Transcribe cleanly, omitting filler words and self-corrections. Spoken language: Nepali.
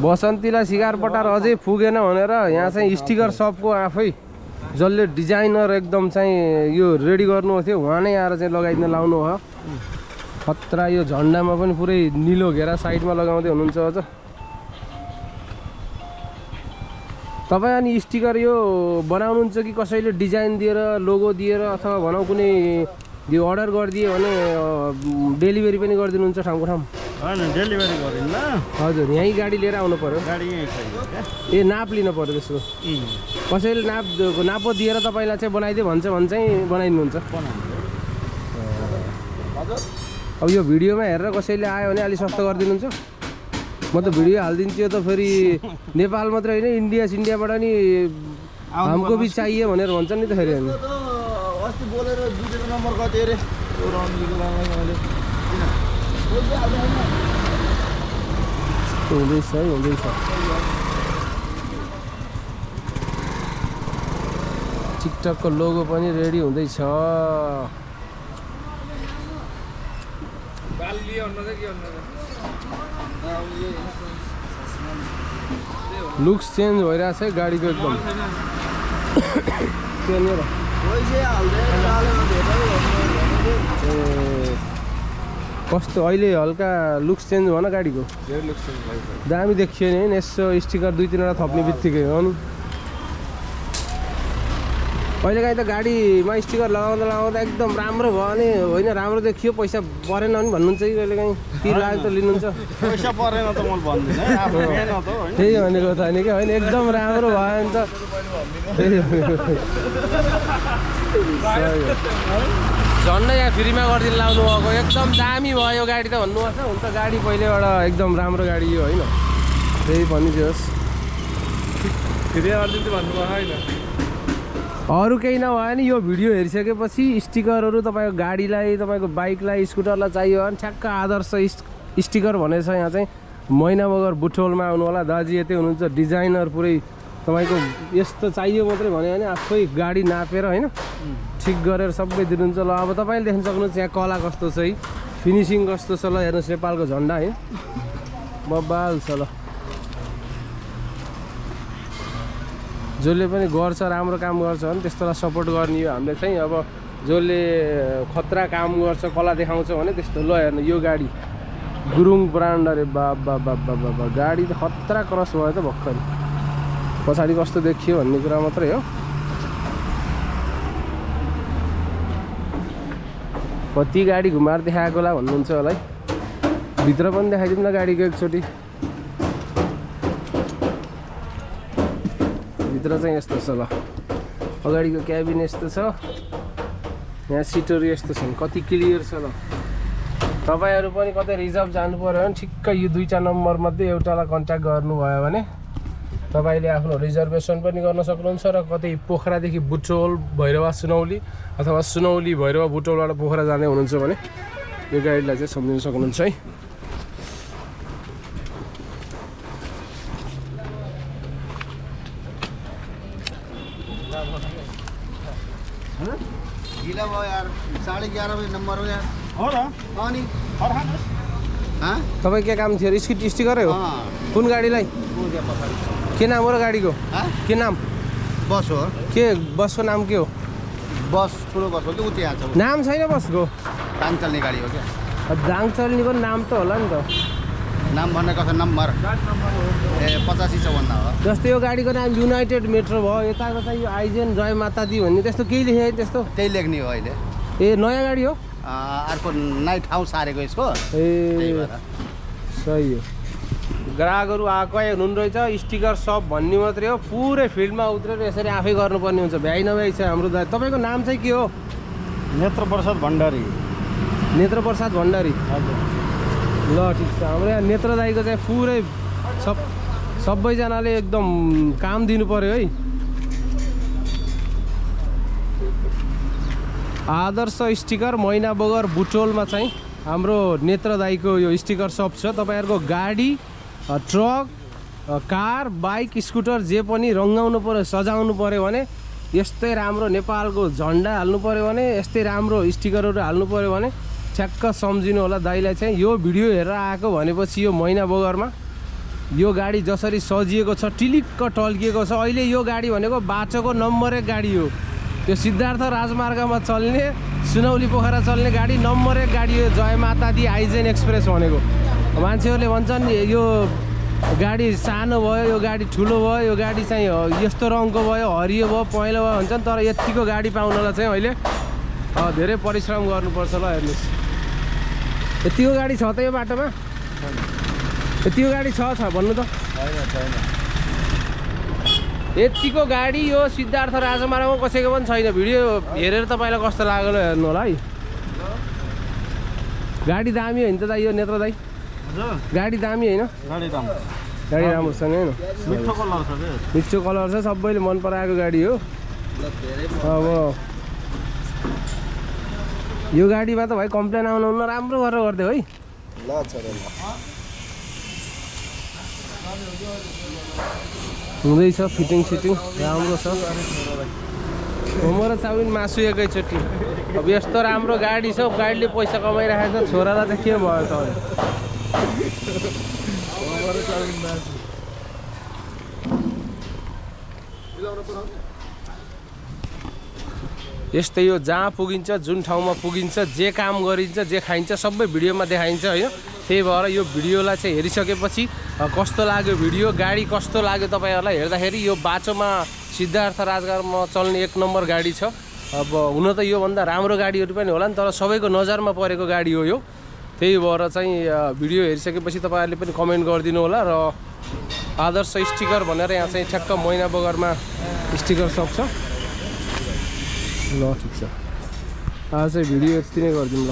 बसन्तीलाई सिगार पटार अझै पुगेन भनेर यहाँ चाहिँ स्टिकर सपको आफै जसले डिजाइनर एकदम चाहिँ यो रेडी गर्नु थियो उहाँ नै आएर चाहिँ लगाइदिन लाउनु भयो खतरा। यो झन्डामा पनि पुरै निलो घेरा साइडमा लगाउँदै हुनुहुन्छ अझ तपाईँ। अनि स्टिकर यो बनाउनुहुन्छ कि कसैले डिजाइन दिएर लोगो दिएर अथवा भनौँ कुनै यो अर्डर गरिदियो भने डेलिभरी पनि गरिदिनुहुन्छ ठाउँको ठाउँ? होइन डेलिभरी गरिन्न। हजुर यहीँ गाडी लिएर आउनु पर्यो? गाडी यहीँ छ। ए नाप लिनु पर्यो त्यसको? कसैले नाप दिएर तपाईँलाई चाहिँ बनाइदियो भन्छ भने चाहिँ बनाइदिनुहुन्छ? अब यो भिडियोमा हेरेर कसैले आयो भने अलिक सस्तो गरिदिनुहुन्छ? म त भिडियो हालिदिन्छु यो त फेरि नेपाल मात्रै होइन इन्डियाबाट नि हमको भी चाहिए भनेर भन्छ नि त फेरि। अस्ति बोलेर दुईवटा नम्बर कति अरे हुँदैछ है हुँदैछ। टिकटकको लोगो पनि रेडी हुँदैछ। लुक्स चेन्ज भइरहेछ है गाडीको एकदम। कस्तो अहिले हल्का लुक्स चेन्ज भएन गाडीको? दामी देखियो नि यसो स्टिकर 2-3वटा थप्ने बित्तिकै हो नि। कहिलेकाहीँ त गाडीमा स्टिकर लगाउँदा एकदम राम्रो भयो भने होइन राम्रो देखियो पैसा परेन नि भन्नुहुन्छ कि कहिलेकाहीँ? तिर लाग्यो त लिनुहुन्छ? पैसा परेन त म भन्दिनँ त्यही भनेको त होइन कि होइन एकदम राम्रो भयो नि त झन्डै यहाँ फ्रीमा गरिदिनु लाउनु भएको एकदम दामी भयो यो गाडी त भन्नुहोस् न। हुन्छ गाडी पहिलेबाट एकदम राम्रो गाडी यो होइन त्यही भनिदियोस् फ्री गरिदिन्छु भन्नुभयो होइन? अरू केही नभयो नि यो भिडियो हेरिसकेपछि स्टिकरहरू तपाईँको गाडीलाई तपाईँको बाइकलाई स्कुटरलाई चाहियो भने ठ्याक्क आदर्श स्टिकर भनेछ यहाँ चाहिँ मैना बगर बुटोलमा आउनु होला। दाजु यतै हुनुहुन्छ डिजाइनर पुरै तपाईँको यस्तो चाहियो मात्रै भन्यो भने आफै गाडी नापेर होइन ठिक गरेर सबै दिनुहुन्छ। ल अब तपाईँले देख्न सक्नुहुन्छ यहाँ कला कस्तो छ है फिनिसिङ कस्तो छ। ल हेर्नुहोस् नेपालको झन्डा है बबाल छ। ल जसले पनि गर्छ राम्रो काम गर्छ भने त्यस्तोलाई सपोर्ट गर्ने हो हामीले चाहिँ। अब जसले खतरा काम गर्छ कला देखाउँछ भने त्यस्तो। ल हेर्नु यो गाडी गुरुङ ब्रान्ड अरे बाबा गाडी त खतरा क्रस भयो त भर्खर। पछाडि कस्तो देखियो भन्ने कुरा मात्रै हो। कति गाडी घुमाएर देखाएको होला भन्नुहुन्छ होला है। भित्र पनि देखाइदिउँ न गाडीको एकचोटि। भित्र चाहिँ यस्तो छ। ल अगाडिको क्याबिन यस्तो छ। यहाँ सिटहरू यस्तो छन् कति क्लियर छ। ल तपाईँहरू पनि कतै रिजर्भ जानु पर्यो भने ठिक्क यो 2टा नम्बरमध्ये एउटालाई कन्ट्याक्ट गर्नुभयो भने तपाईँले आफ्नो रिजर्भेसन पनि गर्न सक्नुहुन्छ। र कतै पोखरादेखि बुटोल भैरवा सुनौली अथवा सुनौली भैरवा बुटोलबाट पोखरा जाँदै हुनुहुन्छ भने यो गाडीलाई चाहिँ सम्झिन सक्नुहुन्छ है। ढिला भयो यार 11:30 बजे नम्बर हो यार। हो र अनि तपाईँ के काम थियो? स्टिकरै हो? कुन गाडीलाई? के नाम हो र गाडीको? के नाम? बस हो। के बसको नाम के हो? बस ठुलो बस हो कि उति आछ? नाम छैन बसको? दाङ चल्ने गाडी हो क्या? दाङ चल्नेको नाम त होला नि त। नाम भन्ने कसो नम्बर ए 85 भन्दा हो। जस्तै यो गाडीको नाम युनाइटेड मेट्रो भयो यता चाहिँ यो आइजेन जय माता दी भन्ने त्यस्तो केही लेखेँ त्यस्तो? त्यही लेख्ने हो अहिले। ए नयाँ गाडी हो? अर्को नयाँ ठाउँ सारेको यसको। ए सही हो। ग्राहकहरू आएकै हुनु रहेछ स्टिकर सप भन्ने मात्रै हो। पुरै फिल्डमा उत्रेर यसरी आफै गर्नुपर्ने हुन्छ। भ्याइ नभ्याइ छ हाम्रो दाइ। तपाईँको नाम चाहिँ के हो? नेत्र प्रसाद भण्डारी। नेत्र प्रसाद भण्डारी। हजुर। ल ठिक छ। हाम्रो यहाँ नेत्र दाइको चाहिँ पुरै सबैजनाले एकदम काम दिनु पर्यो है। आदर्श स्टिकर मैना बगर बुटोलमा चाहिँ हाम्रो नेत्र दाइको यो स्टिकर सप छ। तपाईँहरूको गाडी ट्रक कार बाइक स्कुटर जे पनि रङ्गाउनु पर्यो सजाउनु पर्यो भने यस्तै राम्रो नेपालको झन्डा हाल्नु पर्यो भने यस्तै राम्रो स्टिकरहरू हाल्नु पर्यो भने ठ्याक्क सम्झिनु होला दाइलाई चाहिँ। यो भिडियो हेरेर आएको भनेपछि यो मैना बगरमा यो गाडी जसरी सजिएको छ टिलिक्क टल्किएको छ अहिले यो गाडी भनेको बाटोको नम्बर 1 गाडी हो त्यो सिद्धार्थ राजमार्गमा चल्ने सुनौली पोखरा चल्ने गाडी नम्बर 1 गाडी हो जय माता दी आइजेन एक्सप्रेस भनेको मान्छेहरूले भन्छन् यो गाडी सानो भयो यो गाडी ठुलो भयो यो गाडी चाहिँ यस्तो रङको भयो हरियो भयो पहेँलो भयो भन्छन् तर यतिको गाडी पाउनलाई चाहिँ अहिले धेरै परिश्रम गर्नुपर्छ ल हेर्नुहोस् यतिको गाडी छ त यो बाटोमा यतिको गाडी छ भन्नु त छैन यतिको गाडी यो सिद्धार्थ राजमार्गमा कसैको पनि छैन भिडियो हेरेर तपाईँलाई कस्तो लाग्यो हेर्नु होला है गाडी दामी होइन त दाइ यो नेत्र दाइ गाडी दामी होइन गाडी राम्रो छ नि होइन मिठो कलर छ सबैले मन पराएको गाडी हो अब यो गाडीमा त भाइ कम्प्लेन आउनु राम्रो गरेर गरिदियो है हुँदैछ फिटिङ सिटिङ राम्रो छ मोमो र चाउमिन मासु एकैचोटि अब यस्तो राम्रो गाडी छ गाडीले पैसा कमाइरहेको छ छोरालाई त के भयो त यस्तै यो जहाँ पुगिन्छ जुन ठाउँमा पुगिन्छ जे काम गरिन्छ जे खाइन्छ सबै भिडियोमा देखाइन्छ होइन त्यही भएर यो भिडियोलाई चाहिँ हेरिसकेपछि कस्तो लाग्यो भिडियो गाडी कस्तो लाग्यो तपाईँहरूलाई हेर्दाखेरि यो बाटोमा सिद्धार्थ राजमार्गमा चल्ने 1 नम्बर गाडी छ अब हुन त योभन्दा राम्रो गाडीहरू पनि होला नि तर सबैको नजरमा परेको गाडी हो यो त्यही भएर चाहिँ भिडियो हेरिसकेपछि तपाईँहरूले पनि कमेन्ट गरिदिनु होला र आदर्श स्टिकर भनेर यहाँ चाहिँ ठ्याक्क मैना बगरमा स्टिकर सप छ ल ठिक छ आज चाहिँ भिडियो यति नै गरिदिउँ ल